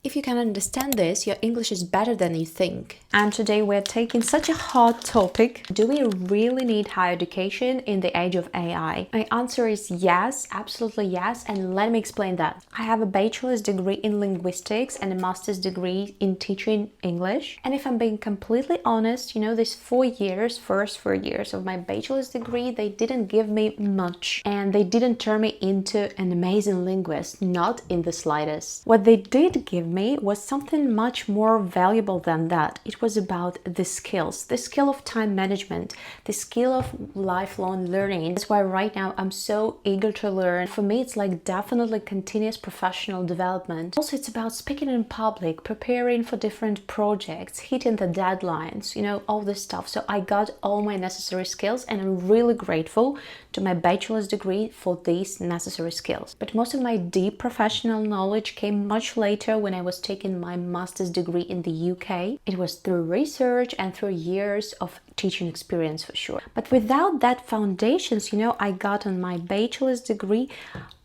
If you can understand this, your English is better than you think. And today we're taking such a hot topic. Do we really need higher education in the age of AI? My answer is yes, absolutely yes, and let me explain that. I have a bachelor's degree in linguistics and a master's degree in teaching English. And if I'm being completely honest, these first 4 years of my bachelor's degree, they didn't give me much. And they didn't turn me into an amazing linguist, not in the slightest. What they did give me was something much more valuable than that. It was about the skills, the skill of time management, the skill of lifelong learning. That's why right now I'm so eager to learn. For me, it's like definitely continuous professional development. Also, it's about speaking in public, preparing for different projects, hitting the deadlines, all this stuff. So I got all my necessary skills, and I'm really grateful to my bachelor's degree for these necessary skills. But most of my deep professional knowledge came much later when I was taking my master's degree in the UK. It was through research and through years of teaching experience for sure. But without that foundations, I got on my bachelor's degree,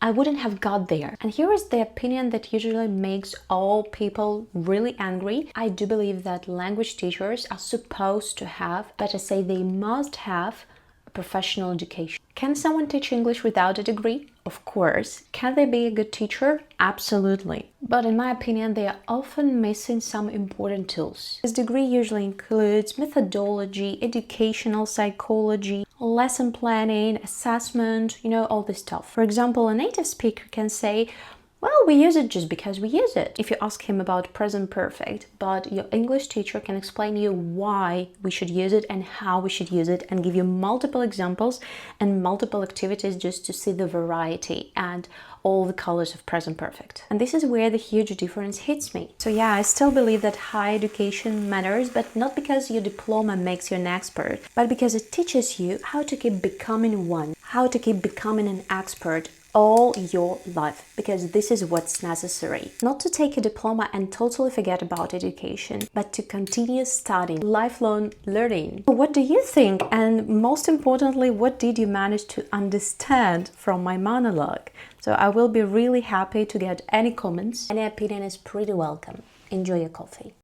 I wouldn't have got there. And here is the opinion that usually makes all people really angry. I do believe that language teachers are supposed to have, better say they must have, professional education. Can someone teach English without a degree? Of course. Can they be a good teacher? Absolutely. But in my opinion, they are often missing some important tools. This degree usually includes methodology, educational psychology, lesson planning, assessment, all this stuff. For example, a native speaker can say, well, we use it just because we use it. If you ask him about present perfect, but your English teacher can explain you why we should use it and how we should use it and give you multiple examples and multiple activities just to see the variety and all the colors of present perfect. And this is where the huge difference hits me. So yeah, I still believe that higher education matters, but not because your diploma makes you an expert, but because it teaches you how to keep becoming one, how to keep becoming an expert all your life, because this is what's necessary. Not to take a diploma and totally forget about education, but to continue studying, lifelong learning. What do you think? And most importantly, what did you manage to understand from my monologue? So I will be really happy to get any comments. Any opinion is pretty welcome. Enjoy your coffee.